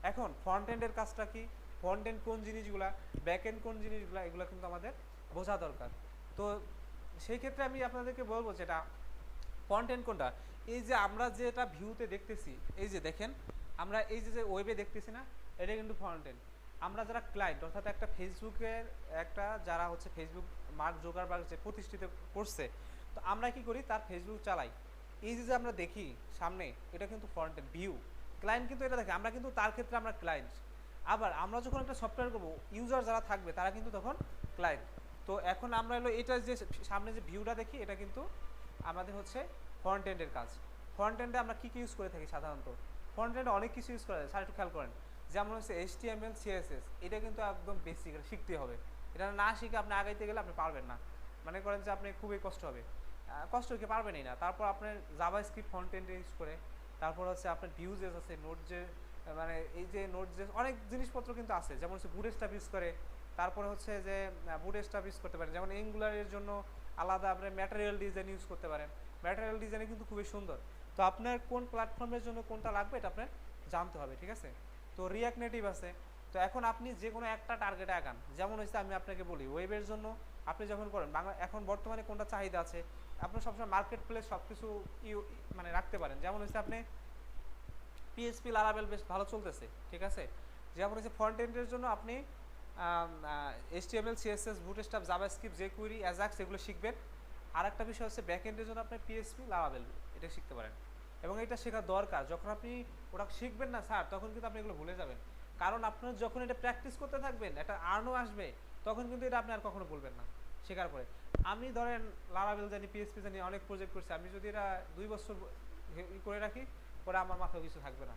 এখন ফ্রন্ট এন্ডের কাজটা কি, ফ্রন্ট এন্ড কোন জিনিসগুলা, ব্যাক এন্ড কোন জিনিসগুলা, এগুলো কিন্তু আমাদের বোঝা দরকার। তো সেই ক্ষেত্রে আমি আপনাদেরকে বলবো যেটা ফ্রন্ট এন্ড কোনটা, এই যে আমরা যেটা ভিউতে দেখতেছি, এই যে দেখেন আমরা এই যে ওয়েবে দেখতেছি না, এটা কিন্তু ফ্রন্ট এন্ড। আমরা যারা ক্লায়েন্ট, অর্থাৎ একটা ফেসবুকের একটা যারা হচ্ছে ফেসবুক মার্ক জুকারবার্গ যে প্রতিষ্ঠিত করছে, তো আমরা কি করি তার ফেসবুক চালাই, এই যে আমরা দেখি সামনে, এটা কিন্তু ফ্রন্ট এন্ড ভিউ। ক্লায়েন্ট কিন্তু এটা দেখে, আমরা কিন্তু তার ক্ষেত্রে আমরা ক্লায়েন্ট। আবার আমরা যখন একটা সফটওয়্যার করবো, ইউজার যারা থাকবে তারা কিন্তু তখন ক্লায়েন্ট। তো এখন আমরা হলো এটা যে সামনে যে ভিউটা দেখি, এটা কিন্তু আমাদের হচ্ছে ফ্রন্ট এন্ডের কাজ। ফ্রন্ট এন্ডে আমরা কী কী ইউজ করে থাকি সাধারণত, ফ্রন্ট এন্ডে অনেক কিছু ইউজ করা যায়, স্যার একটু খেয়াল করেন। যেমন হচ্ছে HTML CSS, এটা কিন্তু একদম বেসিক, এটা শিখতেই হবে। এটা না শিখে আপনি আগাইতে গেলে আপনি পারবেন না, মনে করেন যে আপনি খুবই কষ্ট হবে, কষ্ট কি পারবেনই না। তারপর আপনার জাভাস্ক্রিপ্ট ফ্রন্ট এন্ড ইউজ করে, তারপর হচ্ছে আপনার ভিউজেস আছে, নোট যে মানে এই যে নোট যে অনেক জিনিসপত্র কিন্তু আছে, যেমন হচ্ছে বুটস্ট্র্যাপ ইউজ করে। তারপরে হচ্ছে যে বুটস্ট্র্যাপ ইউজ করতে পারেন, যেমন এঙ্গুলারের জন্য আলাদা আপনি ম্যাটেরিয়াল ডিজাইন ইউজ করতে পারেন। ম্যাটেরিয়াল ডিজাইনে কিন্তু খুবই সুন্দর। তো আপনার কোন প্ল্যাটফর্মের জন্য কোনটা লাগবে এটা আপনার জানতে হবে, ঠিক আছে। তো রিঅ্যাক্ট নেটিভ আছে। তো এখন আপনি যে কোনো একটা টার্গেটে আগান, যেমন হচ্ছে আমি আপনাকে বলি ওয়েবের জন্য আপনি যখন করেন বাংলা, এখন বর্তমানে কোনটা চাহিদা আছে, আপনি সবসময় মার্কেট প্লেস সব কিছু মানে রাখতে পারেন। যেমন হচ্ছে আপনি পিএইচপি লারাভেল বেশ ভালো চলতেছে, ঠিক আছে। যেমন হচ্ছে ফ্রন্ট এন্ডের জন্য আপনি HTML CSS bootstrap JavaScript jQuery Ajax এগুলো শিখবেন। আর একটা বিষয় হচ্ছে ব্যাক এন্ডের জন্য আপনি পিএইচপি লারাভেল এটা শিখতে পারেন, এবং এটা শেখা দরকার। যখন আপনি ওটা শিখবেন না স্যার, তখন কিন্তু আপনি এগুলো ভুলে যাবেন। কারণ আপনার যখন এটা প্র্যাকটিস করতে থাকবেন, একটা আর্নও আসবে, তখন কিন্তু এটা আপনি আর কখনো বলবেন না শেখার পরে। আমি ধরেন লারাভেল জানি, পিএইচপি জানি, অনেক প্রজেক্ট করছি, আমি যদি এটা 2 বছর করে রাখি, পরে আমার মাথায় কিছু থাকবে না।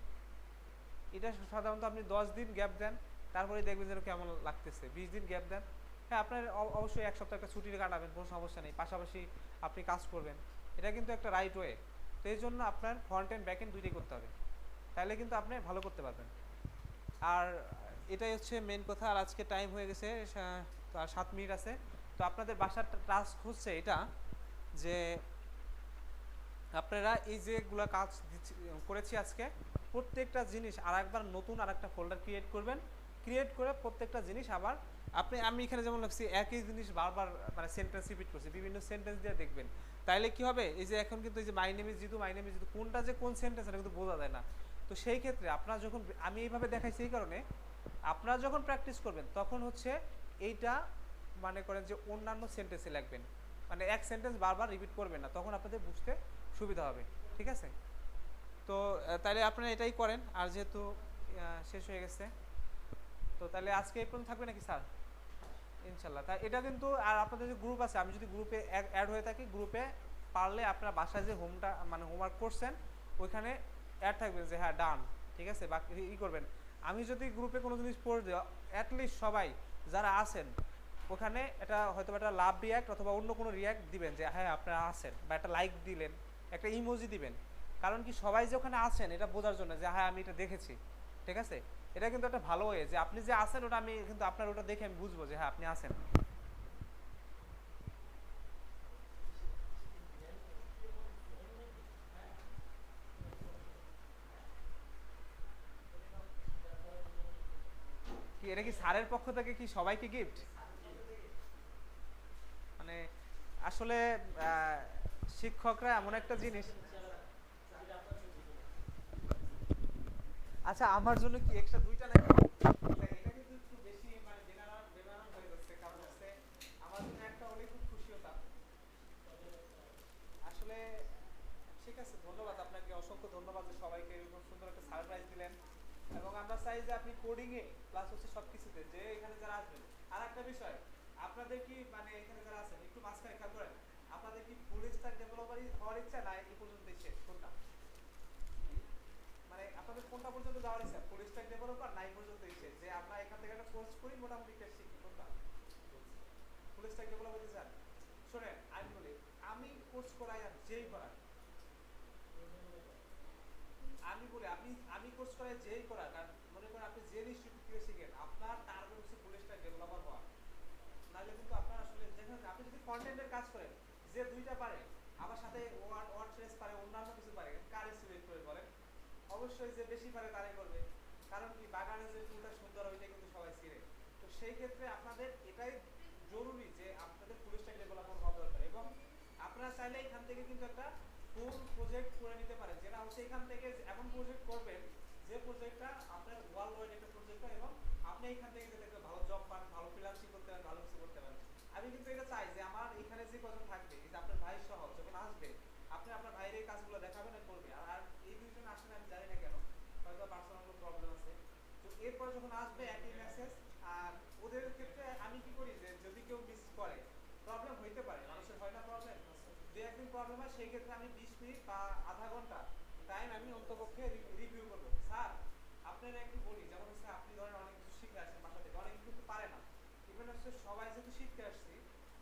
এটা সাধারণত আপনি 10 দিন গ্যাপ দেন, তারপরে দেখবেন যেন কেমন লাগতেছে। 20 দিন গ্যাপ দেন, হ্যাঁ আপনার অবশ্যই এক সপ্তাহ একটা ছুটি কাটাবেন, কোনো সমস্যা নেই, পাশাপাশি আপনি কাজ করবেন। এটা কিন্তু একটা রাইট ওয়ে। তো এই জন্য আপনার ফ্রন্ট এন্ড ব্যাক এন্ড দুইটাই করতে হবে, তাহলে কিন্তু আপনি ভালো করতে পারবেন। আর এটাই হচ্ছে মেন কথা। আর আজকে টাইম হয়ে গেছে, তো আর 7 মিনিট আছে। তো আপনাদের বাসার টাস্ক হচ্ছে এটা, যে আপনারা এই যেগুলো কাজ করেছি আজকে, প্রত্যেকটা জিনিস আর একবার নতুন আর একটা ফোল্ডার ক্রিয়েট করবেন। ক্রিয়েট করে প্রত্যেকটা জিনিস আবার আমি এখানে যেমন লাগছি একই জিনিস বারবার মানে সেন্টেন্স রিপিট করছি, বিভিন্ন সেন্টেন্স দিয়ে দেখবেন। তাইলে কি হবে, এই যে এখন কিন্তু এই যে my name is Jitu, my name is Jitu, কোনটা যে কোন সেন্টেন্স এটা কিন্তু বোঝা যায় না। তো সেই ক্ষেত্রে আপনারা যখন, আমি এইভাবে দেখাইছি এই কারণে, আপনারা যখন প্র্যাকটিস করবেন তখন হচ্ছে এইটা মনে করেন যে অন্যান্য সেন্টেন্সে লিখবেন, মানে এক সেন্টেন্স বারবার রিপিট করবেন না, তখন আপনাদের বুঝতে সুবিধা হবে, ঠিক আছে। তো তাহলে আপনারা এটাই করেন। আর যেহেতু শেষ হয়ে গেছে, তো তাহলে আজকে এই পর্যন্ত থাকবে নাকি স্যার? ইনশাল্লাহ। তাই এটা কিন্তু, আর আপনাদের যে গ্রুপ আছে, আমি যদি গ্রুপে অ্যাড হয়ে থাকি, গ্রুপে পারলে আপনারা বাসায় যে হোমটা মানে হোমওয়ার্ক করছেন ওইখানে অ্যাড থাকবেন যে হ্যাঁ ডান, ঠিক আছে, বা ই করবেন। আমি যদি গ্রুপে কোনো জিনিস পড়ে দিই, অ্যাটলিস্ট সবাই যারা আছেন ওখানে এটা হয়তো একটা লাভ রিয়াক্ট অথবা অন্য কোনো রিয়াক্ট দিবেন যে হ্যাঁ আপনারা আছেন, বা একটা লাইক দিলেন, একটা ইমোজি দিবেন। কারণ কি, সবাই যে ওখানে আছেন এটা বোঝার জন্য যে হ্যাঁ আমি এটা দেখেছি, ঠিক আছে। এটা কিন্তু একটা ভালো ওয়ে যে আপনি যে আছেন ওটা আমি কিন্তু আপনার ওটা দেখে আমি বুঝবো যে হ্যাঁ আপনি আছেন। কি এটা কি স্যারের পক্ষ থেকে কি সবাইকে গিফট? মানে আসলে শিক্ষকরা এমন একটা জিনিস। আচ্ছা আমার জন্য কি এক্সট্রা 2টা নাকি? এটা কিন্তু একটু বেশি মানে বেমানান হয়ে যাচ্ছে, কারণ হচ্ছে আমার জন্য একটা হলে খুব খুশি হতাম আসলে। ঠিক আছে, ধন্যবাদ আপনাকে, অসংখ্য ধন্যবাদ যে সবাইকে এরকম সুন্দর একটা সারপ্রাইজ দিলেন। এবং আমরা চাই যে আপনি কোডিং এ প্লাস হচ্ছে সবকিছুতে যে এখানে যারা আসবেন। আর একটা বিষয়, আপনাদের কি মানে এখানে যারা আছেন একটু মাঝখানে খেয়াল করেন, আপনাদের কি ফুল স্ট্যাক ডেভেলপারই হওয়ার ইচ্ছা, না এই পর্যন্তই শেষ? কোনটা মানে আপনাদের কোনটা পর্যন্ত যাওয়ার ইচ্ছা, ফুল স্ট্যাক ডেভেলপার না এই পর্যন্তই শেষ, যে আমরা এখান থেকে একটা কোর্স করি মোটামুটি একটা শিখি? কোনটা, ফুল স্ট্যাক ডেভেলপার হতে চান? শোনেন আমি বলি, আমি কোর্স করাই আর যেই করাই, আমি বলি আমি কোর্স করাই যেই করাক, আর মনে করেন আপনি যে ইনস্টিটিউট থেকে শিখেন, আপনার টার্গেট হচ্ছে ফুল স্ট্যাক ডেভেলপার হওয়া। নাহলে কিন্তু আপনার আসলে দেখেন, আপনি যদি কন্টেন্টের কাজ করেন, যে 2টা পারে, আবার সাথে ওয়ার্ডপ্রেস পারে, অন্যান্য কিছু পারে, কার সিলেক্ট করে বলেন? অবশ্যই যে বেশি পারে তারাই করবে। কারণ কি, বাগানের যে ফুলটা সুন্দর ওইটাই কিন্তু সবাই ছিঁড়ে। তো সেই ক্ষেত্রে আপনাদের এটাই জরুরি যে আপনাদের ফুল স্ট্যাক ডেভেলপার হওয়া দরকার। এবং আপনারা চাইলে এখান থেকে কিন্তু একটা ফুল প্রজেক্ট করে নিতে পারেন, যেটা হচ্ছে এখান থেকে এমন প্রজেক্ট করবেন যে প্রজেক্টটা আপনার ওয়ার্ল্ড ওয়াইড একটা প্রজেক্ট হয়, এবং আপনি এখান থেকে যাতে একটা ভালো জব পান, ভালো ফ্রিল্যান্সিং করতে পারেন, ভালো কিছু করতে পারেন। আমি কিন্তু এটা চাই যে আমার এখানে যে কজন থাকবে, এই যে আপনার ভাই সহ যখন আসবে, আপনি আপনার ভাইয়ের এই কাজগুলো দেখাবেন আর করবে। আর এই 2জন আসলে আমি জানি না কেন, হয়তো পার্সোনাল কোনো প্রবলেম আছে। তো এরপর যখন আসবে একই মেসেজ। আর ওদের ক্ষেত্রে আমি কি করি, যে যদি কেউ মিস করে, প্রবলেম হইতে পারে, মানুষের হয় না প্রবলেম, 2-1 দিন প্রবলেম হয়, সেই ক্ষেত্রে আমি 20 মিনিট বা আধা ঘন্টা টাইম ফাইন, আমি অন্তপক্ষে রিভিউ করবো। স্যার আপনারা একটু বলি, যেমন হচ্ছে আপনি ধরেন অনেক কিছু শিখে আসেন বাসা থেকে, অনেক কিন্তু পারে না। ইভেন হচ্ছে সবাই যেহেতু শিখতে আসছি,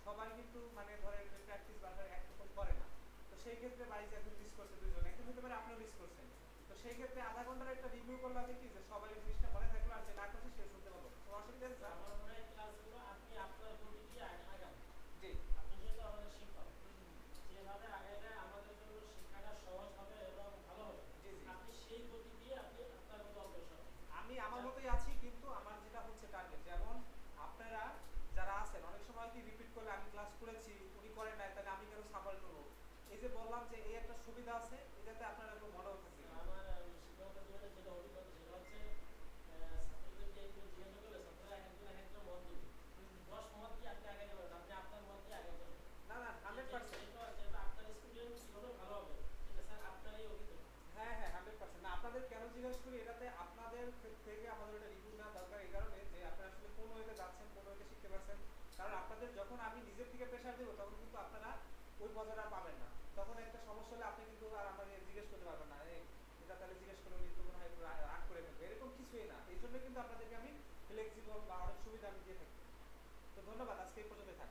সবাই কিন্তু মানে ধরেন যে প্র্যাকটিস বাসায় একরকম করে না। তো সেই ক্ষেত্রে বাইরে একজন মিস করছে, দুইজন একজন হতে পারে আপনিও মিস করছেন। তো সেই ক্ষেত্রে আধা ঘন্টার একটা রিভিউ করলে হবে কি, যে সবাই এই জিনিসটা মনে থাকলো, আর যে না করছে সে শুনতে পাবো। তো অসুবিধা আছে স্যার? আমার মনে হয় ক্লাসগুলো আপনি আপনার গতি দিয়ে আগান। জি। আপনি যেহেতু আমাদের শিক্ষক, হুম, হুম, হুম। যেভাবে আগাইলে আমাদের জন্য শেখাটা সহজ হবে এবং ভালো হবে, জি জি। আপনি সেই গতি দিয়ে আপনি আপনার মতো অগ্রসর হন। আমি আমার যা- মতোই আছি, কিন্তু আমার যেটা হচ্ছে টার্গেট, যেমন আপনারা যারা আছেন অনেক সময় কি রিপিট করলে আমি ক্লাস করেছি উনি করেন নাই, তাহলে আমি কেন সাফার করবো? এই যে বললাম যে এই একটা সুবিধা আছে, এটাতে আপনারা একটু মনেও থাকবে কিন্তু। আমার শিক্ষকতা জীবনে যেটা অভিজ্ঞতা সেটা হচ্ছে ছাত্রদেরকে একটু জিজ্ঞাসা করলে ছাত্ররা এক একজন এক একটা মত দিবে। হুম, হুম। 10 মত দিয়ে আপনি আগাইতে পারেন, আপনি আপনার মত দিয়ে আগাইতে পারেন। না না, 100%। যেহেতু যেহেতু আপনার স্টুডেন্ট কিভাবে ভালো হবে এটা স্যার আপনারই অভিজ্ঞতা। হ্যাঁ হ্যাঁ, 100%। না, আপনাদের কেন জিজ্ঞেস করি, এটাতে আপনাদের থেকে আমাদের একটা রিভিউ নেওয়া দরকার, এই কারণে যে আপনারা আসলে কোন ওয়েতে যাচ্ছেন, কোন ওয়েতে শিখতে পারছেন। কারণ আপনাদের যখন আমি নিজের থেকে প্রেশার দেবো, তখন কিন্তু আপনারা ওই মজাটা পাবেন না। তখন একটা সমস্যা হলে আপনি কিন্তু আর আমাকে জিজ্ঞেস করতে পারবেন না, এই এটা তাহলে জিজ্ঞেস করলে উনি তো মনে হয় রাগ করে ফেলবে, এরকম কিছুই না। এই জন্য কিন্তু আপনাদেরকে আমি ফ্লেক্সিবল বা অনেক সুবিধা আমি দিয়ে থাকি। তো ধন্যবাদ, আজকে এই পর্যন্ত থাক।